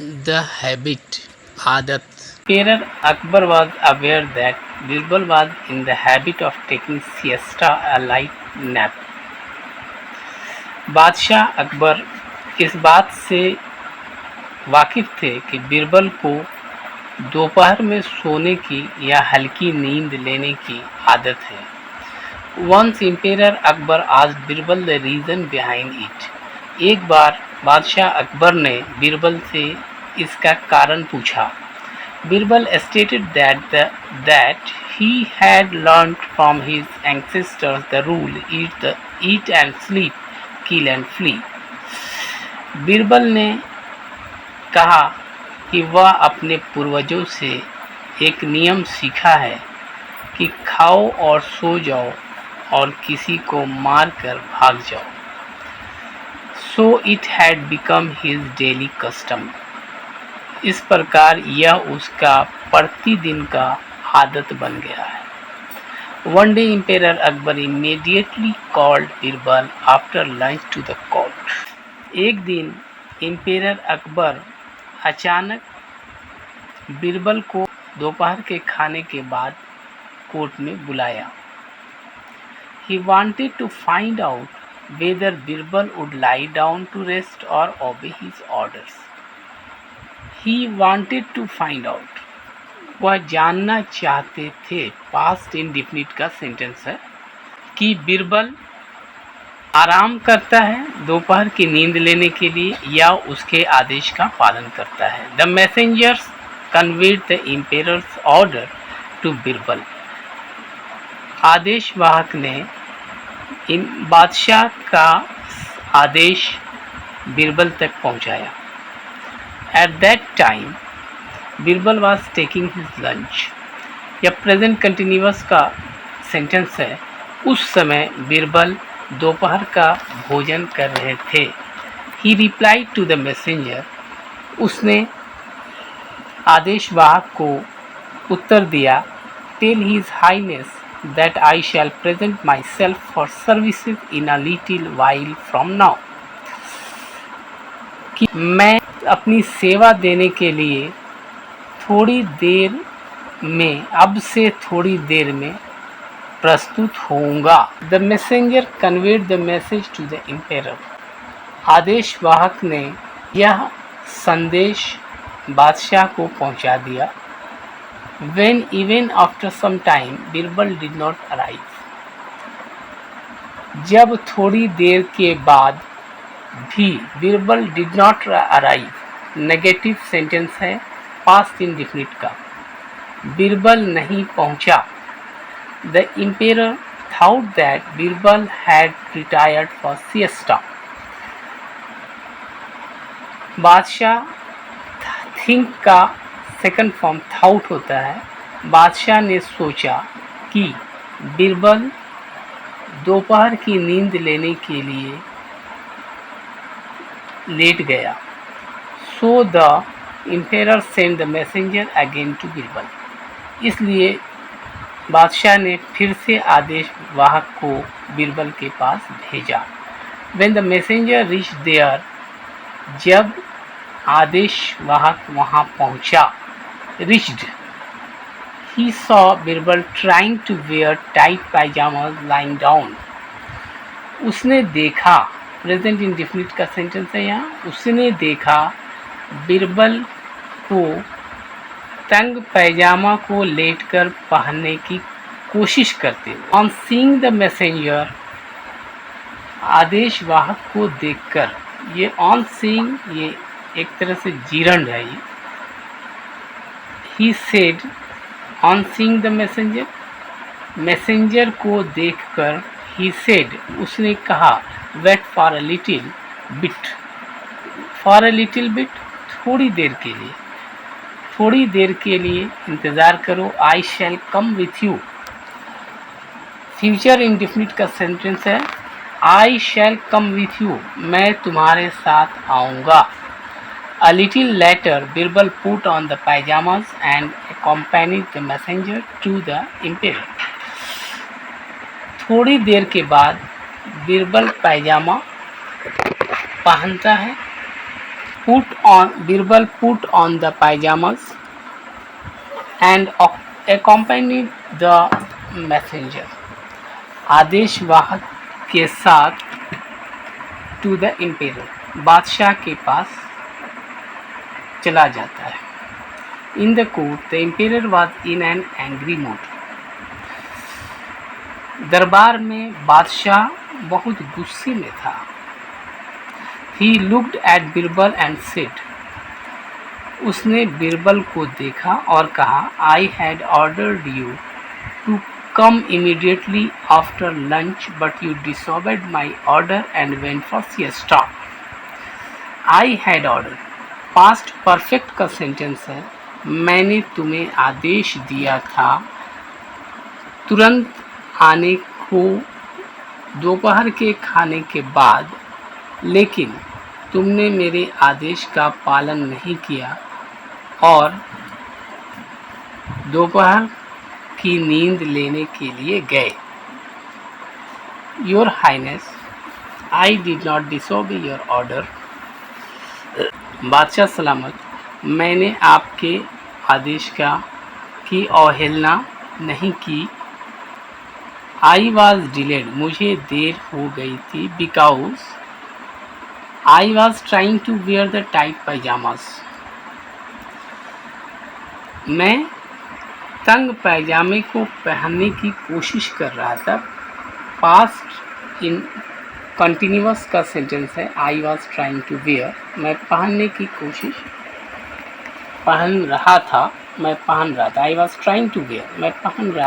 The habit, आदत. Emperor Akbar was aware that Birbal was in the habit of taking siesta, a light nap. बादशाह अकबर इस बात से वाकिफ थे कि बिरबल को दोपहर में सोने की या हल्की नींद लेने की आदत है. Once Emperor Akbar asked Birbal the reason behind it. एक बार बादशाह अकबर ने बिरबल से इसका कारण पूछा. Birbal stated that he had learned from his ancestors the rule eat and sleep, kill and flee. Birbal ने कहा कि वह अपने पूर्वजों से एक नियम सीखा है कि खाओ और सो जाओ और किसी को मारकर भाग जाओ. So it had become his daily custom. इस प्रकार यह उसका प्रतिदिन का आदत बन गया है. One day Emperor Akbar immediately called Birbal after lunch to the court. एक दिन Emperor अकबर अचानक बिरबल को दोपहर के खाने के बाद कोर्ट में बुलाया. He wanted to find out whether Birbal would lie down to rest or obey his orders. He wanted to find out. वह जानना चाहते थे, पास्ट इंडेफिनिट का सेंटेंस है, कि बिरबल आराम करता है दोपहर की नींद लेने के लिए या उसके आदेश का पालन करता है. The messengers conveyed the emperor's order to Birbal. आदेश वाहक ने बादशाह का आदेश बिरबल तक पहुंचाया. At that time Birbal was taking his lunch. यह प्रेजेंट कंटिन्यूअस का सेंटेंस है. उस समय बिरबल दोपहर का भोजन कर रहे थे. He replied to the messenger. उसने आदेशवाहक को उत्तर दिया. Tell his highness that I shall present myself for services in a little while from now. कि मैं अपनी सेवा देने के लिए थोड़ी देर में, अब से थोड़ी देर में प्रस्तुत होऊंगा. The messenger conveyed the message to the emperor. आदेशवाहक ने यह संदेश बादशाह को पहुंचा दिया. When even after some time Birbal did not arrive. जब थोड़ी देर के बाद भी Birbal did not arrive, negative sentence है, पास्ट इंडेफिनिट का. बिरबल नहीं पहुंचा. The emperor thought that Birbal had retired for siesta. बादशाह थिंक का सेकंड फॉर्म थाउट होता है. बादशाह ने सोचा कि बिरबल दोपहर की नींद लेने के लिए लेट गया. So the emperor send the messenger again to Birbal. इसलिए बादशाह ने फिर से आदेश वाहक को बिरबल के पास भेजा. When the messenger reach there. जब आदेश वाहक वहां पहुंचा, reached, he saw Birbal trying to wear tight pajamas lying down. उसने देखा, प्रेजेंट इंडेफिनिट का सेंटेंस है यहाँ, उसने देखा बिरबल को तंग पैजामा को लेटकर पहनने की कोशिश करते हुए. On seeing the messenger. आदेश वाहक को देखकर. ये ऑन सीइंग ये एक तरह से जीरंड है. ये he said on seeing the messenger. Messenger को देखकर ही सेड उसने कहा wait for a little bit. For a little bit थोड़ी देर के लिए. थोड़ी देर के लिए इंतज़ार करो. I shall come with you. Future indefinite का सेंटेंस है. I shall come with you. मैं तुम्हारे साथ आऊँगा. A little later, Birbal put on the pajamas and accompanied the messenger to the emperor. थोड़ी देर के बाद बिरबल पैजामा पहनता है Birbal put on the pajamas and accompanied the messenger. आदेश वाहक के साथ टू द एम्पेरर, बादशाह के पास चला जाता है. In the court the emperor was in an angry mood. दरबार में बादशाह बहुत गुस्से में था. He looked at Birbal and said, उसने बिरबल को देखा और कहा, I had ordered you to come immediately after lunch, but you disobeyed my order and went for siesta. I had ordered, past perfect का सेंटेंस है. मैंने तुम्हें आदेश दिया था तुरंत आने को दोपहर के खाने के बाद, लेकिन तुमने मेरे आदेश का पालन नहीं किया और दोपहर की नींद लेने के लिए गए. Your highness, I did not disobey your order. बादशाह सलामत, मैंने आपके आदेश की अवहेलना नहीं की. आई वॉज डिलेड, मुझे देर हो गई थी. Because I was trying to wear the tight pyjamas, मैं तंग पैजामे को पहनने की कोशिश कर रहा था. पास्ट इन कंटिन्यूअस का सेंटेंस है. I was trying to wear, मैं पहनने की कोशिश, पहन रहा था, मैं पहन रहा था. I was trying to wear, मैं पहन रहा